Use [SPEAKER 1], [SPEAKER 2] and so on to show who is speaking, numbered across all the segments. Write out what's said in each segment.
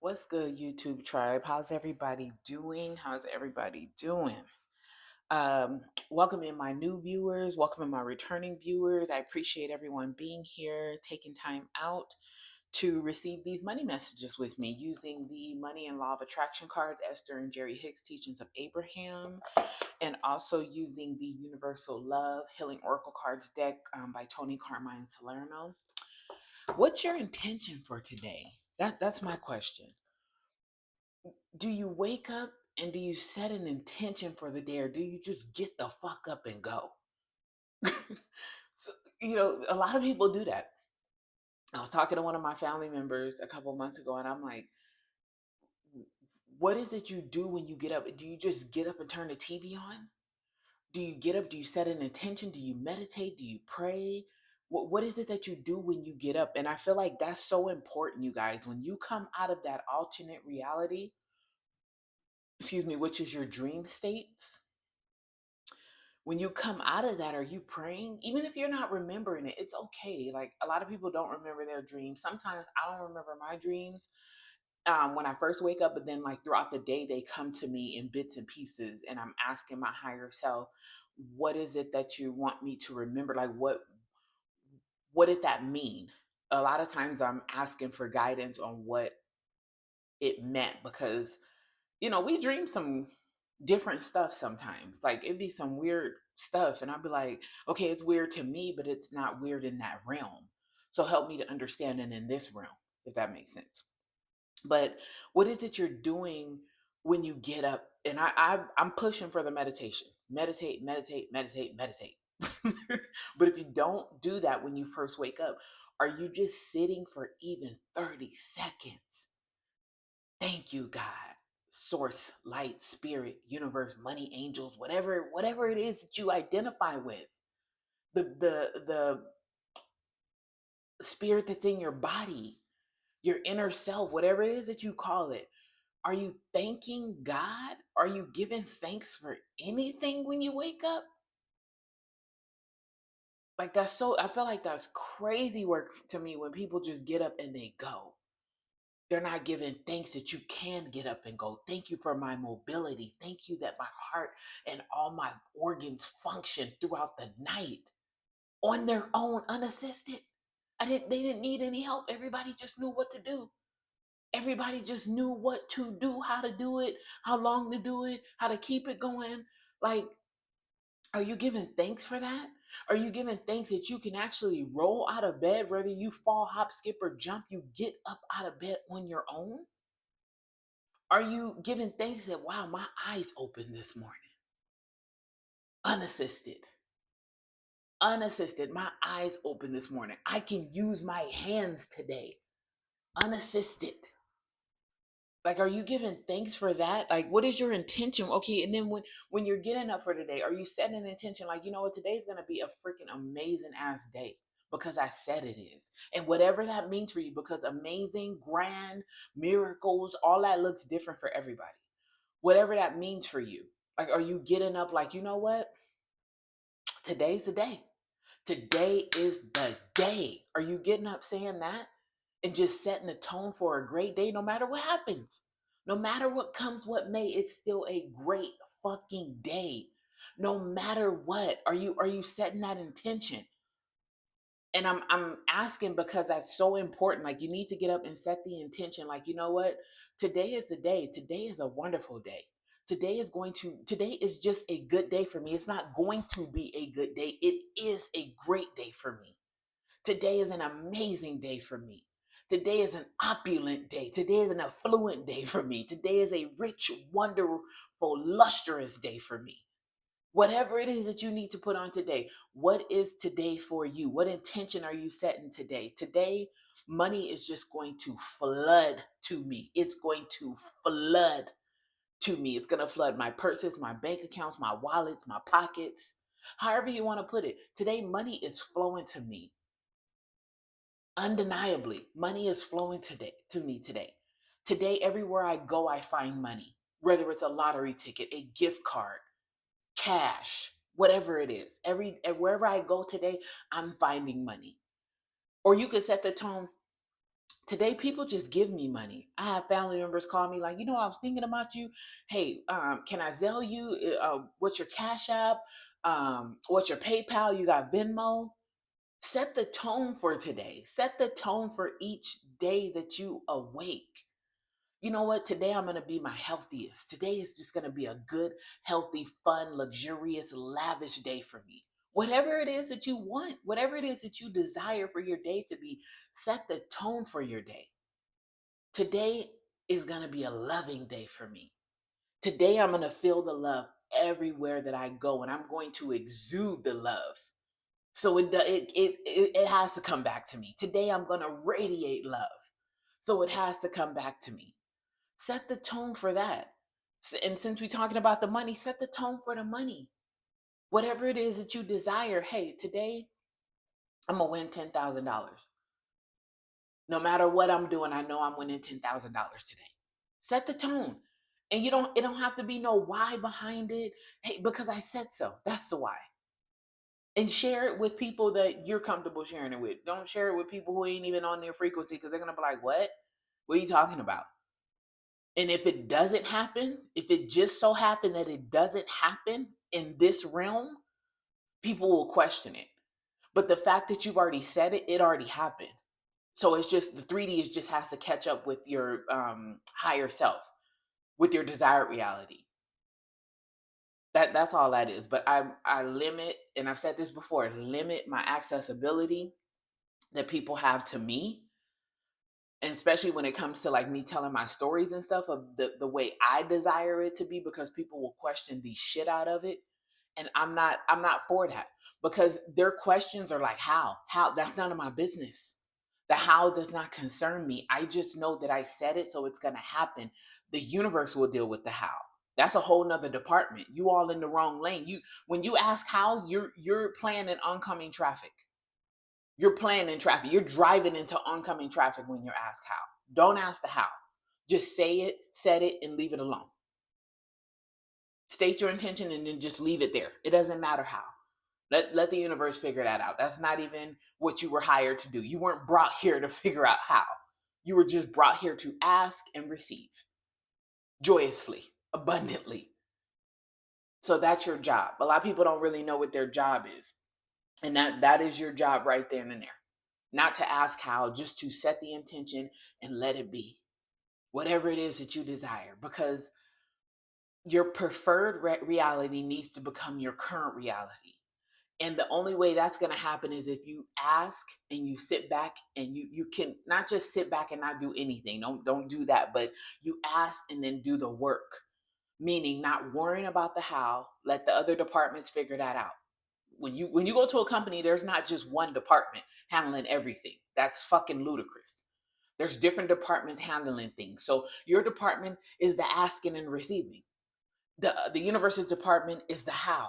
[SPEAKER 1] What's good, YouTube tribe? How's everybody doing? How's everybody doing? Welcome in my new viewers, welcome in my returning viewers. I appreciate everyone being here, taking time out to receive these money messages with me using the Money and Law of Attraction cards, Esther and Jerry Hicks Teachings of Abraham, and also using the Universal Love Healing Oracle Cards deck by Tony Carmine Salerno. What's your intention for today? That's my question. Do you wake up and do you set an intention for the day, or do you just get the fuck up and go? So, a lot of people do that. I was talking to one of my family members a couple months ago, and I'm like, what is it you do when you get up? Do you just get up and turn the TV on? Do you get up? Do you set an intention? Do you meditate? Do you pray? What is it that you do when you get up? And I feel like that's so important, you guys. When you come out of that alternate reality, excuse me, which is your dream states, when you come out of that, are you praying? Even if you're not remembering it, it's okay. Like, a lot of people don't remember their dreams. Sometimes I don't remember my dreams when I first wake up, but then like throughout the day, they come to me in bits and pieces, and I'm asking my higher self, what is it that you want me to remember? Like, what did that mean? A lot of times I'm asking for guidance on what it meant, because we dream some different stuff sometimes. Like, it'd be some weird stuff, and I'd be like, okay, it's weird to me, but it's not weird in that realm. So help me to understand it in this realm, if that makes sense. But what is it you're doing when you get up? And I'm pushing for the meditation. Meditate, meditate, meditate, meditate. But if you don't do that when you first wake up, are you just sitting for even 30 seconds? Thank you, God, source, light, spirit, universe, money, angels, whatever it is that you identify with. The spirit that's in your body, your inner self, whatever it is that you call it. Are you thanking God? Are you giving thanks for anything when you wake up? Like, I feel like that's crazy work to me when people just get up and they go. They're not giving thanks that you can get up and go. Thank you for my mobility. Thank you that my heart and all my organs function throughout the night on their own, unassisted. They didn't need any help. Everybody just knew what to do. Everybody just knew what to do, how to do it, how long to do it, how to keep it going. Like, are you giving thanks for that? Are you giving thanks that you can actually roll out of bed, whether you fall, hop, skip, or jump, you get up out of bed on your own? Are you giving thanks that, wow, my eyes opened this morning? Unassisted. Unassisted. My eyes opened this morning. I can use my hands today. Unassisted. Like, are you giving thanks for that? Like, what is your intention? Okay, and then when you're getting up for today, are you setting an intention like, you know what, today's gonna be a freaking amazing ass day because I said it is. And whatever that means for you, because amazing, grand, miracles, all that looks different for everybody. Whatever that means for you. Like, are you getting up like, you know what? Today's the day. Today is the day. Are you getting up saying that and just setting the tone for a great day no matter what happens? No matter what comes, what may, it's still a great fucking day. No matter what, are you setting that intention? And I'm asking because that's so important. Like, you need to get up and set the intention. Like, you know what? Today is the day. Today is a wonderful day. Today is just a good day for me. It's not going to be a good day. It is a great day for me. Today is an amazing day for me. Today is an opulent day. Today is an affluent day for me. Today is a rich, wonderful, lustrous day for me. Whatever it is that you need to put on today, what is today for you? What intention are you setting today? Today, money is just going to flood to me. It's going to flood to me. It's going to flood my purses, my bank accounts, my wallets, my pockets, however you want to put it. Today, money is flowing to me. Undeniably, money is flowing today to me today. Today, everywhere I go, I find money. Whether it's a lottery ticket, a gift card, cash, whatever it is. Wherever I go today, I'm finding money. Or you could set the tone. Today, people just give me money. I have family members call me like, I was thinking about you. Hey, can I Zelle you? What's your Cash App? What's your PayPal? You got Venmo? Set the tone for today. Set the tone for each day that you awake. You know what? Today I'm going to be my healthiest. Today is just going to be a good, healthy, fun, luxurious, lavish day for me. Whatever it is that you want, whatever it is that you desire for your day to be, set the tone for your day. Today is going to be a loving day for me. Today I'm going to feel the love everywhere that I go, and I'm going to exude the love. So it has to come back to me. Today I'm going to radiate love. So it has to come back to me. Set the tone for that. And since we're talking about the money, set the tone for the money. Whatever it is that you desire, hey, today I'm going to win $10,000. No matter what I'm doing, I know I'm winning $10,000 today. Set the tone. And it don't have to be no why behind it. Hey, because I said so. That's the why. And share it with people that you're comfortable sharing it with. Don't share it with people who ain't even on their frequency, because they're going to be like, what? What are you talking about? And if it doesn't happen, if it just so happened that it doesn't happen in this realm, people will question it. But the fact that you've already said it, it already happened. So it's just the 3D is just has to catch up with your higher self, with your desired reality. That's all that is. But I limit, and I've said this before, limit my accessibility that people have to me. And especially when it comes to like me telling my stories and stuff of the way I desire it to be, because people will question the shit out of it. And I'm not for that, because their questions are like, how that's none of my business. The how does not concern me. I just know that I said it, so it's going to happen. The universe will deal with the how. That's a whole nother department. You all in the wrong lane. When you ask how, you're planning oncoming traffic. You're planning traffic. You're driving into oncoming traffic when you ask how. Don't ask the how. Just say it, set it, and leave it alone. State your intention and then just leave it there. It doesn't matter how. Let the universe figure that out. That's not even what you were hired to do. You weren't brought here to figure out how. You were just brought here to ask and receive joyously, abundantly. So that's your job. A lot of people don't really know what their job is. And that is your job right there and there. Not to ask how, just to set the intention and let it be. Whatever it is that you desire. Because your preferred reality needs to become your current reality. And the only way that's going to happen is if you ask and you sit back, and you can not just sit back and not do anything. Don't do that. But you ask and then do the work. Meaning not worrying about the how. Let the other departments figure that out. When you go to a company, there's not just one department handling everything. That's fucking ludicrous. There's different departments handling things. So your department is the asking and receiving. The universe's department is the how.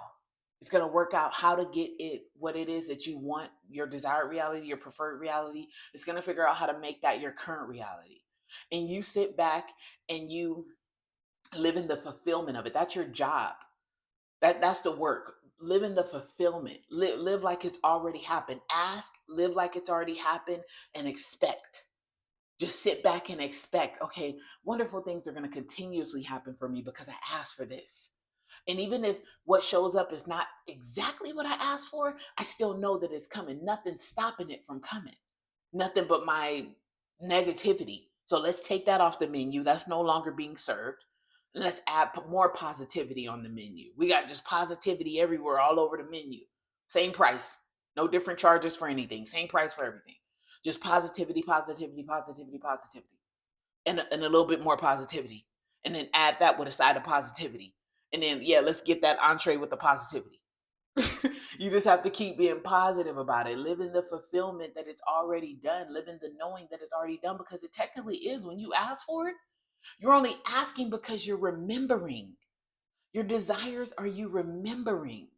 [SPEAKER 1] It's going to work out how to get it, what it is that you want, your desired reality, your preferred reality. It's going to figure out how to make that your current reality. And you sit back and you live in the fulfillment of it. That's your job. That's the work. Live in the fulfillment. Live like it's already happened. Ask, live like it's already happened, and expect. Just sit back and expect, okay, wonderful things are going to continuously happen for me because I asked for this. And even if what shows up is not exactly what I asked for, I still know that it's coming. Nothing's stopping it from coming. Nothing but my negativity. So let's take that off the menu. That's no longer being served. Let's add more positivity on the menu. We got just positivity everywhere, all over the menu. Same price. No different charges for anything. Same price for everything. Just positivity, positivity, positivity, positivity. And a little bit more positivity. And then add that with a side of positivity. And then, yeah, let's get that entree with the positivity. You just have to keep being positive about it. Live in the fulfillment that it's already done. Live in the knowing that it's already done, because it technically is. When you ask for it, you're only asking because you're remembering. Your desires are you remembering.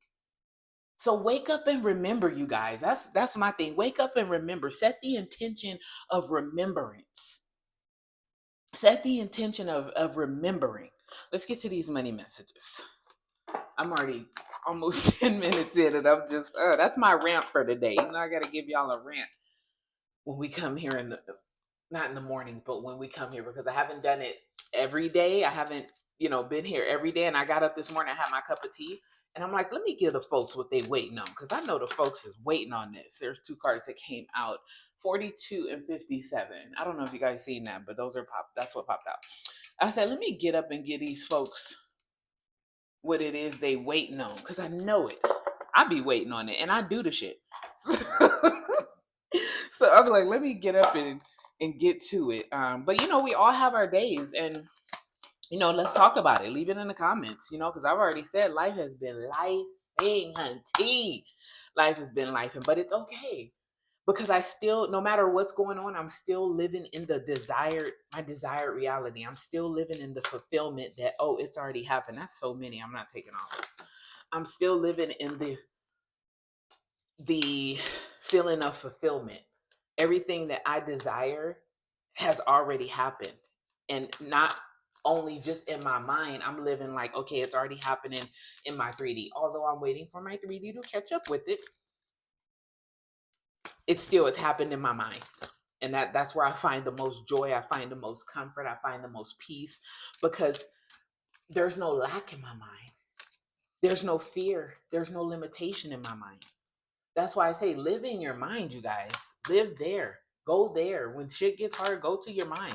[SPEAKER 1] So wake up and remember, you guys. That's my thing. Wake up and remember. Set the intention of remembrance. Set the intention of remembering. Let's get to these money messages. I'm already almost 10 minutes in, and I'm just, that's my rant for today. I got to give y'all a rant when we come here not in the morning, but when we come here, because I haven't done it every day. I haven't, been here every day. And I got up this morning, I had my cup of tea, and I'm like, let me give the folks what they waiting on, because I know the folks is waiting on this. There's two cards that came out, 42 and 57. I don't know if you guys seen that, but those are pop. That's what popped out. I said, let me get up and give these folks what it is they waiting on, because I know it. I be waiting on it, and I do the shit. So I'm like, let me get up and get to it. But we all have our days, and let's talk about it. Leave it in the comments, because I've already said life has been lifing, hunty. Life has been lifing, but it's okay because I still, no matter what's going on, I'm still living in my desired reality. I'm still living in the fulfillment that, oh, it's already happened. That's so many. I'm not taking all this. I'm still living in the feeling of fulfillment. Everything that I desire has already happened. And not only just in my mind, I'm living like, okay, it's already happening in my 3D. Although I'm waiting for my 3D to catch up with it, it's happened in my mind. And that's where I find the most joy, I find the most comfort, I find the most peace, because there's no lack in my mind. There's no fear, there's no limitation in my mind. That's why I say live in your mind, you guys. Live there. Go there. When shit gets hard, go to your mind.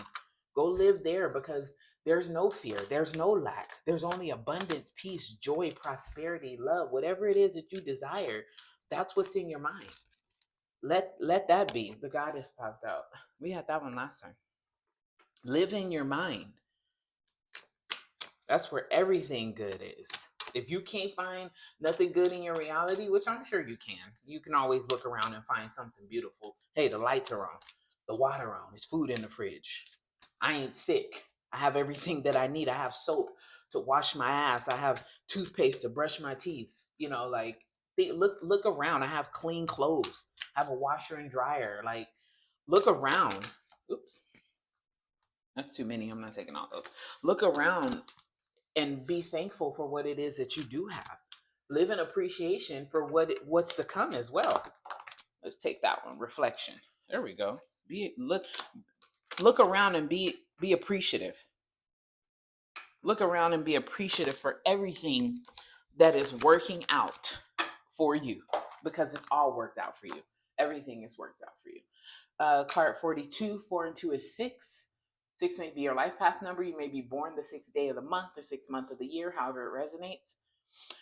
[SPEAKER 1] Go live there, because there's no fear. There's no lack. There's only abundance, peace, joy, prosperity, love, whatever it is that you desire. That's what's in your mind. Let that be. The goddess popped out. We had that one last time. Live in your mind. That's where everything good is. If you can't find nothing good in your reality, which I'm sure you can always look around and find something beautiful. Hey, the lights are on, the water on, there's food in the fridge. I ain't sick. I have everything that I need. I have soap to wash my ass. I have toothpaste to brush my teeth. Look around. I have clean clothes. I have a washer and dryer. Like, look around. Oops. That's too many. I'm not taking all those. Look around and be thankful for what it is that you do have. Live in appreciation for what's to come as well. Let's take that one. Reflection. There we go. Look around and be appreciative. Look around and be appreciative for everything that is working out for you, because it's all worked out for you. Everything is worked out for you. Card 42, 4 and 2 is 6. 6 may be your life path number. You may be born the 6th day of the month, the 6th month of the year, however it resonates.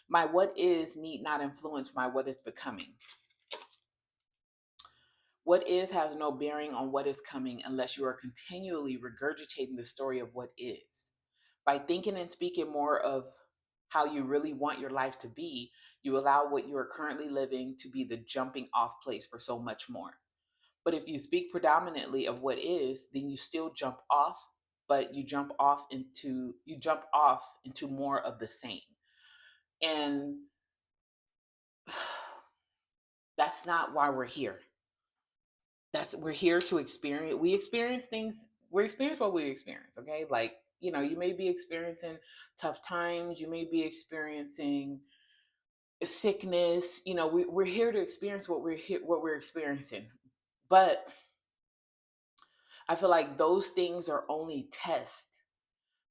[SPEAKER 1] My what is need not influence my what is becoming. What is has no bearing on what is coming unless you are continually regurgitating the story of what is. By thinking and speaking more of how you really want your life to be, you allow what you are currently living to be the jumping off place for so much more. But if you speak predominantly of what is, then you still jump off, but you jump off into more of the same. And that's not why we're here. We're here to experience. We experience things. We experience what we experience. Okay, like you may be experiencing tough times. You may be experiencing sickness. We're here to experience what we're experiencing. But I feel like those things are only tests,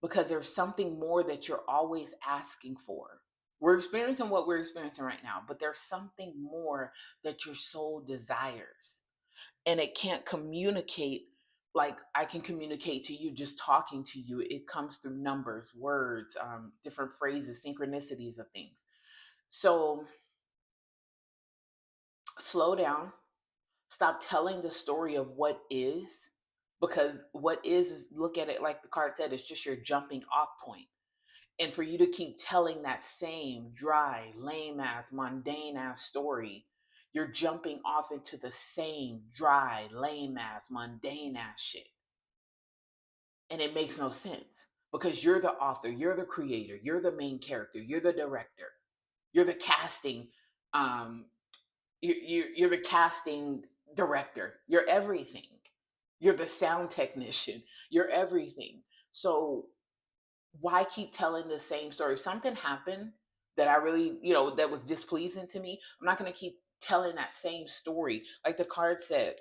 [SPEAKER 1] because there's something more that you're always asking for. We're experiencing what we're experiencing right now, but there's something more that your soul desires. And it can't communicate like I can communicate to you just talking to you. It comes through numbers, words, different phrases, synchronicities of things. So slow down, stop telling the story of what is, because what is look at it like the card said, it's just your jumping off point. And for you to keep telling that same dry, lame ass, mundane ass story, you're jumping off into the same dry, lame ass, mundane ass shit. And it makes no sense, because you're the author, you're the creator, you're the main character, you're the director, you're the casting, um, you're the casting director, you're everything. You're the sound technician, you're everything. So why keep telling the same story? If something happened that I really, that was displeasing to me, I'm not going to keep telling that same story. Like the card said,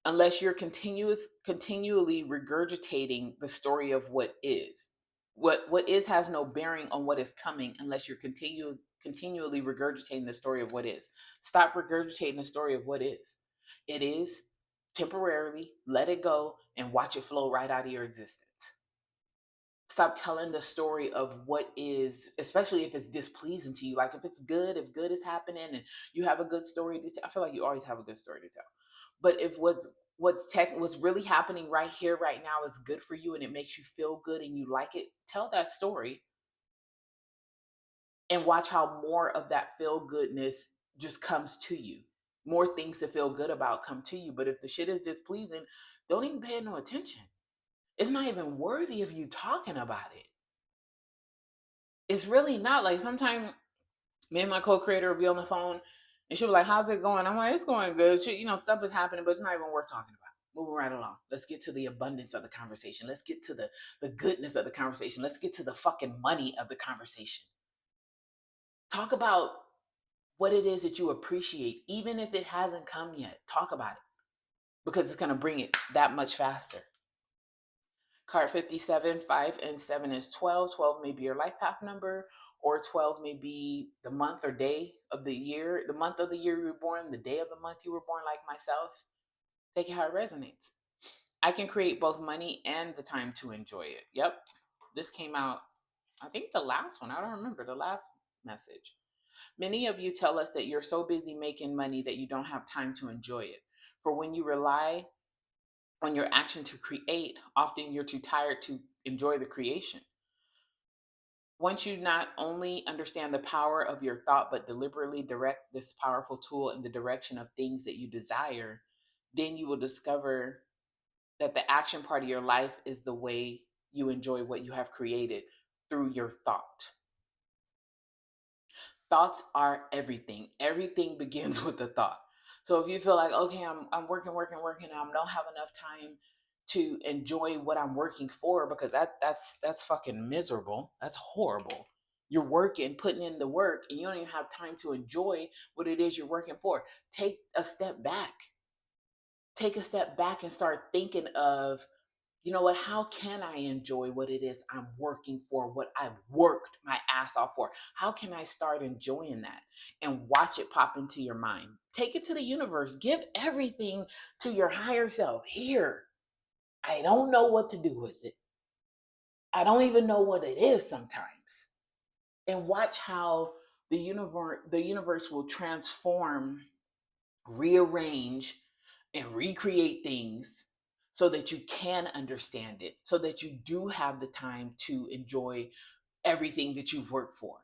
[SPEAKER 1] unless you're continually regurgitating the story of what is. What is has no bearing on what is coming unless you're continually regurgitating the story of what is. Stop regurgitating the story of what is. It is temporarily, let it go and watch it flow right out of your existence. Stop telling the story of what is, especially if it's displeasing to you. Like if it's good, if good is happening and you have a good story to tell. I feel like you always have a good story to tell. But if what's really happening right here, right now is good for you and it makes you feel good and you like it, tell that story and watch how more of that feel goodness just comes to you. More things to feel good about come to you. But if the shit is displeasing, don't even pay no attention. It's not even worthy of you talking about it. It's really not. Like sometimes me and my co-creator will be on the phone and she'll be like, how's it going? I'm like, it's going good. She, stuff is happening, but it's not even worth talking about. Moving right along. Let's get to the abundance of the conversation. Let's get to the goodness of the conversation. Let's get to the fucking money of the conversation. Talk about what it is that you appreciate, even if it hasn't come yet. Talk about it because it's going to bring it that much faster. Card 57, 5 and 7 is 12. 12 may be your life path number, or 12 may be the month or day of the year, the month of the year you were born, the day of the month you were born, like myself. Take it how it resonates. I can create both money and the time to enjoy it. Yep. This came out, I think the last one. I don't remember the last message. Many of you tell us that you're so busy making money that you don't have time to enjoy it. For when you rely on your action to create, often you're too tired to enjoy the creation. Once you not only understand the power of your thought, but deliberately direct this powerful tool in the direction of things that you desire, then you will discover that the action part of your life is the way you enjoy what you have created through your thought. Thoughts are everything. Everything begins with a thought. So if you feel like, okay, I'm working, and I don't have enough time to enjoy what I'm working for, because that's fucking miserable. That's horrible. You're working, putting in the work, and you don't even have time to enjoy what it is you're working for. Take a step back. Take a step back and start thinking of, you know what, how can I enjoy what it is I'm working for, what I've worked my ass off for? How can I start enjoying that? And watch it pop into your mind. Take it to the universe. Give everything to your higher self. Here, I don't know what to do with it. I don't even know what it is sometimes. And watch how the universe will transform, rearrange, and recreate things so that you can understand it, so that you do have the time to enjoy everything that you've worked for.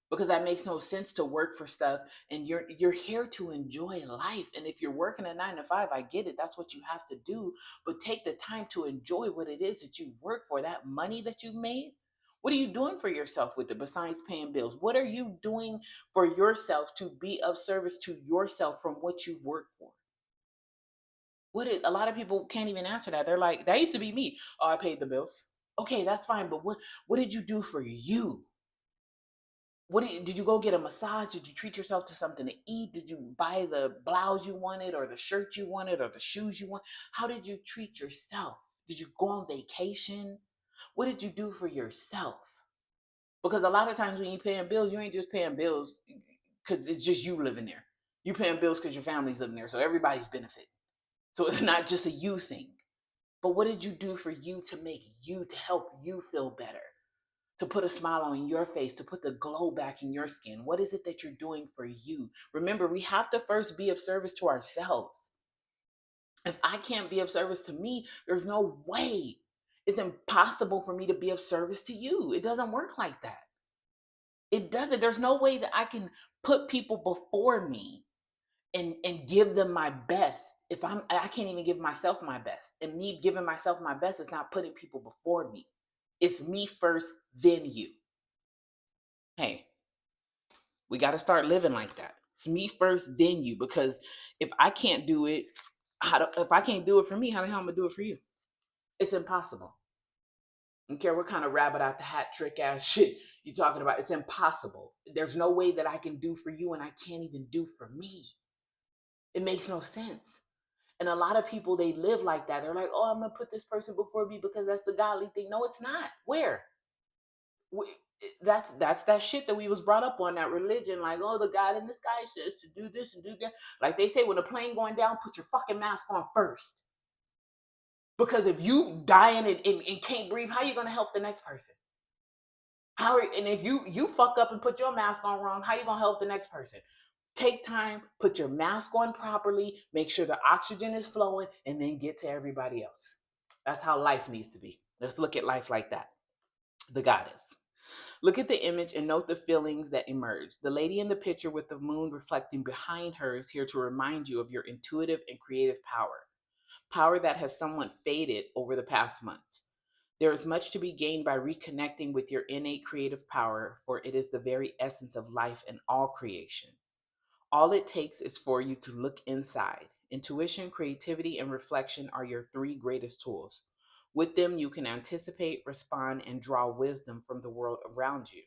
[SPEAKER 1] Because that makes no sense to work for stuff, and you're here to enjoy life. And if you're working a 9 to 5, I get it, that's what you have to do. But take the time to enjoy what it is that you work for, that money that you've made. What are you doing for yourself with it besides paying bills? What are you doing for yourself to be of service to yourself from what you've worked for? A lot of people can't even answer that. They're like, that used to be me. Oh, I paid the bills. Okay, that's fine. But what did you do for you? Did you go get a massage? Did you treat yourself to something to eat? Did you buy the blouse you wanted, or the shirt you wanted, or the shoes you want? How did you treat yourself? Did you go on vacation? What did you do for yourself? Because a lot of times when you're paying bills, you ain't just paying bills because it's just you living there. You paying bills because your family's living there. So everybody's benefiting. So it's not just a you thing. But what did you do for you to help you feel better? To put a smile on your face, to put the glow back in your skin? What is it that you're doing for you? Remember, we have to first be of service to ourselves. If I can't be of service to me, there's no way. It's impossible for me to be of service to you. It doesn't work like that. It doesn't. There's no way that I can put people before me and give them my best if I can't even give myself my best. And me giving myself my best is not putting people before me. It's me first, then you. Hey, we got to start living like that. It's me first, then you. Because if I can't do it, if I can't do it for me, how the hell am I gonna do it for you? It's impossible. I don't care what kind of rabbit out the hat trick ass shit you talking about. It's impossible. There's no way that I can do for you and I can't even do for me. It makes no sense. And a lot of people, they live like that. They're like, oh, I'm going to put this person before me because that's the godly thing. No, it's not. Where? That's that shit that we was brought up on, that religion. Like, oh, the God in the sky says to do this and do that. Like they say, when a plane going down, put your fucking mask on first. Because if you dying and can't breathe, how you going to help the next person? And if you fuck up and put your mask on wrong, how you going to help the next person? Take time, put your mask on properly, make sure the oxygen is flowing, and then get to everybody else. That's how life needs to be. Let's look at life like that. The goddess. Look at the image and note the feelings that emerge. The lady in the picture with the moon reflecting behind her is here to remind you of your intuitive and creative power that has somewhat faded over the past months. There is much to be gained by reconnecting with your innate creative power, for it is the very essence of life and all creation. All it takes is for you to look inside. Intuition, creativity, and reflection are your three greatest tools. With them, you can anticipate, respond, and draw wisdom from the world around you.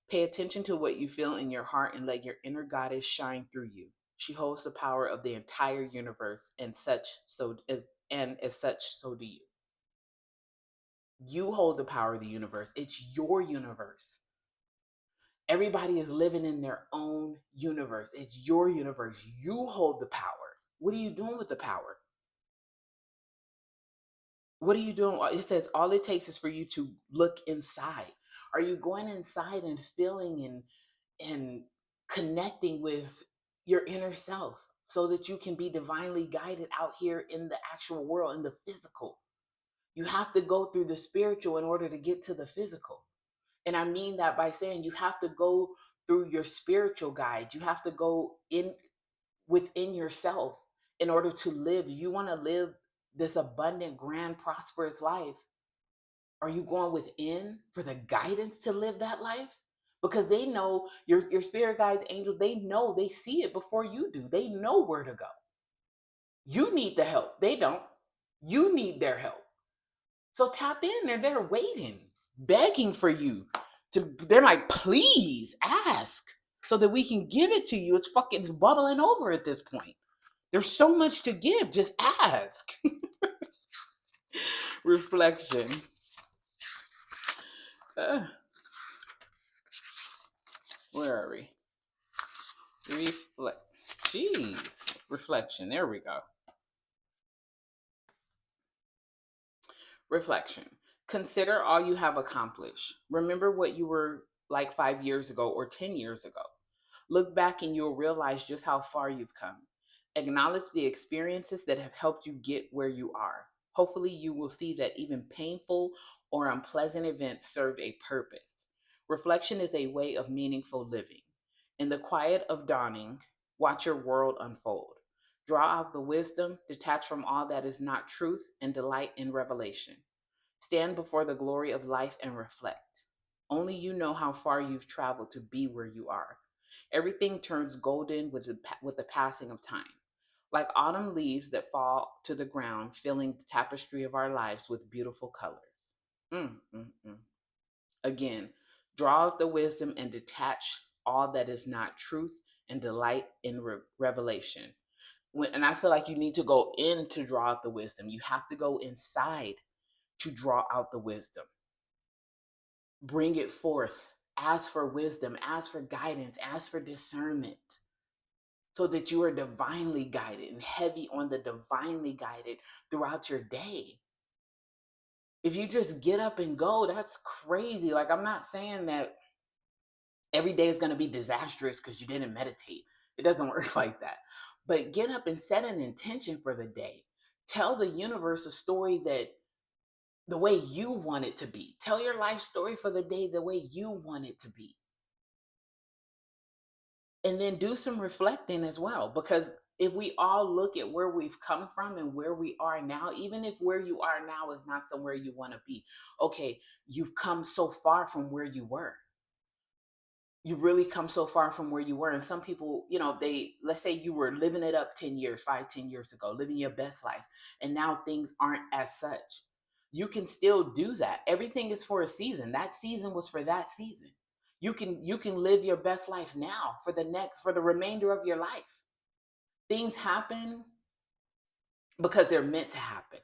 [SPEAKER 1] Pay attention to what you feel in your heart and let your inner goddess shine through you. She holds the power of the entire universe, and as such, so do you. You hold the power of the universe. It's your universe. Everybody is living in their own universe. It's your universe. You hold the power. What are you doing with the power? What are you doing? It says all it takes is for you to look inside. Are you going inside and feeling and connecting with your inner self so that you can be divinely guided out here in the actual world, in the physical? You have to go through the spiritual in order to get to the physical. And I mean that by saying you have to go through your spiritual guide. You have to go in within yourself in order to live. You want to live this abundant, grand, prosperous life. Are you going within for the guidance to live that life? Because they know your spirit guides, angels, they know, they see it before you do. They know where to go. You need the help. They don't. You need their help. So tap in. They're there waiting, begging for you to. They're like, please ask so that we can give it to you. It's bubbling over at this point. There's so much to give. Just ask. Reflection. Uh, where are we? Reflect. Jeez. Reflection. There we go. Reflection. Consider all you have accomplished. Remember what you were like 5 years ago or 10 years ago. Look back and you'll realize just how far you've come. Acknowledge the experiences that have helped you get where you are. Hopefully, you will see that even painful or unpleasant events served a purpose. Reflection is a way of meaningful living. In the quiet of dawning, watch your world unfold. Draw out the wisdom, detach from all that is not truth, and delight in revelation. Stand before the glory of life and reflect. Only you know how far you've traveled to be where you are. Everything turns golden with the passing of time. Like autumn leaves that fall to the ground, filling the tapestry of our lives with beautiful colors. Mm, mm, mm. Again, draw out the wisdom and detach all that is not truth and delight in revelation. And I feel like you need to go in to draw out the wisdom. You have to go inside to draw out the wisdom. Bring it forth. Ask for wisdom, ask for guidance, ask for discernment so that you are divinely guided and heavy on the divinely guided throughout your day. If you just get up and go, that's crazy. Like, I'm not saying that every day is going to be disastrous because you didn't meditate. It doesn't work like that. But get up and set an intention for the day. Tell the universe a story that the way you want it to be. Tell your life story for the day the way you want it to be. And then do some reflecting as well, because if we all look at where we've come from and where we are now, even if where you are now is not somewhere you want to be, okay, you've come so far from where you were. You've really come so far from where you were. And some people, let's say you were living it up 10 years, 5, 10 years ago, living your best life, and now things aren't as such. You can still do that. Everything is for a season. That season was for that season. You can live your best life now for the remainder of your life. Things happen because they're meant to happen.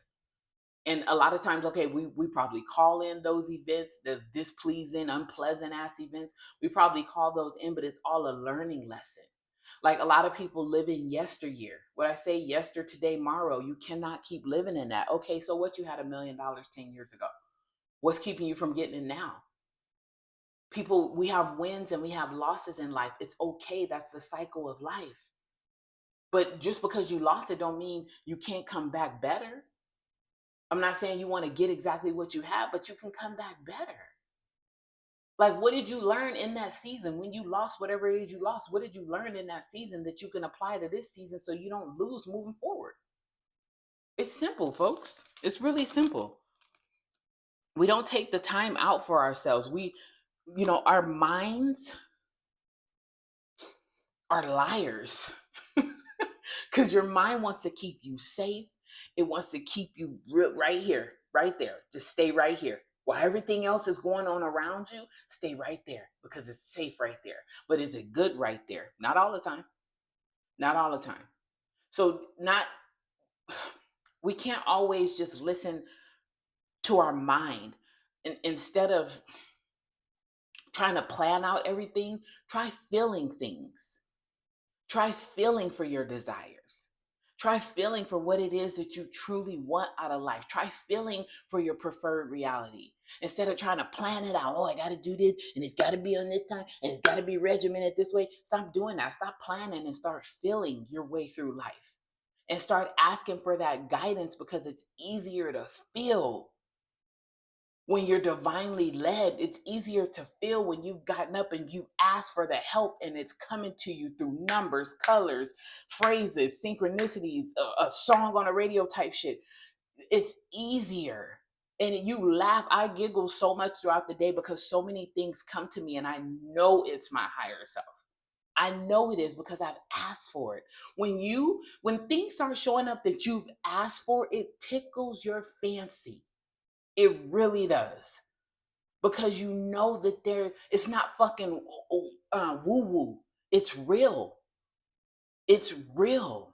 [SPEAKER 1] And a lot of times, okay, we probably call in those events, the displeasing, unpleasant ass events. We probably call those in, but it's all a learning lesson. Like a lot of people live in yesteryear. What I say, yester, today, tomorrow, you cannot keep living in that. Okay, so what, you had $1 million 10 years ago? What's keeping you from getting it now? People, we have wins and we have losses in life. It's okay. That's the cycle of life. But just because you lost it don't mean you can't come back better. I'm not saying you want to get exactly what you have, but you can come back better. Like, what did you learn in that season when you lost whatever it is you lost? What did you learn in that season that you can apply to this season so you don't lose moving forward? It's simple, folks. It's really simple. We don't take the time out for ourselves. Our minds are liars. Because your mind wants to keep you safe. It wants to keep you right here, right there. Just stay right here. While everything else is going on around you, stay right there because it's safe right there. But is it good right there? Not all the time. Not all the time. So we can't always just listen to our mind. Instead of trying to plan out everything, try feeling things. Try feeling for your desires. Try feeling for what it is that you truly want out of life. Try feeling for your preferred reality. Instead of trying to plan it out, oh, I got to do this and it's got to be on this time and it's got to be regimented this way. Stop doing that. Stop planning and start feeling your way through life. And start asking for that guidance because it's easier to feel when you're divinely led. It's easier to feel when you've gotten up and you ask for the help and it's coming to you through numbers, colors, phrases, synchronicities, a song on a radio type shit. It's easier. And you laugh. I giggle so much throughout the day because so many things come to me and I know it's my higher self. I know it is because I've asked for it. When things start showing up that you've asked for, it tickles your fancy. It really does. Because you know that it's not fucking woo woo. It's real. It's real.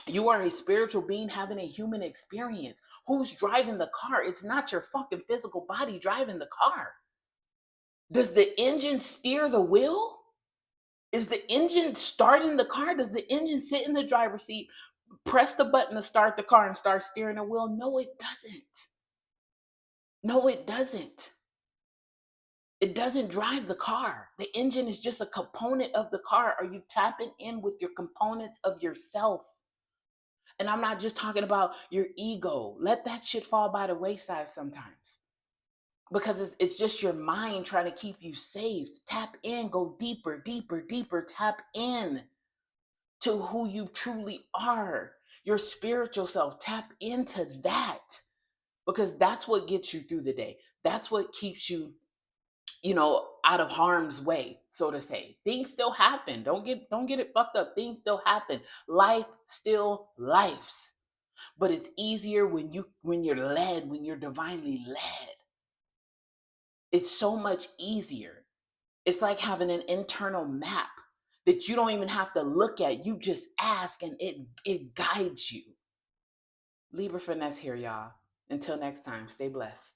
[SPEAKER 1] You are a spiritual being having a human experience. Who's driving the car? It's not your fucking physical body driving the car. Does the engine steer the wheel? Is the engine starting the car? Does the engine sit in the driver's seat, press the button to start the car and start steering the wheel? No, it doesn't. No, it doesn't. It doesn't drive the car. The engine is just a component of the car. Are you tapping in with your components of yourself? And I'm not just talking about your ego. Let that shit fall by the wayside sometimes. Because it's just your mind trying to keep you safe. Tap in, go deeper, deeper, deeper. Tap in to who you truly are, your spiritual self. Tap into that because that's what gets you through the day. That's what keeps you, out of harm's way, so to say. Things still happen. Don't get it fucked up. Things still happen. Life still lives. But it's easier when you're led, when you're divinely led. It's so much easier. It's like having an internal map that you don't even have to look at. You just ask and it guides you. Libra Finesse here, y'all. Until next time, stay blessed.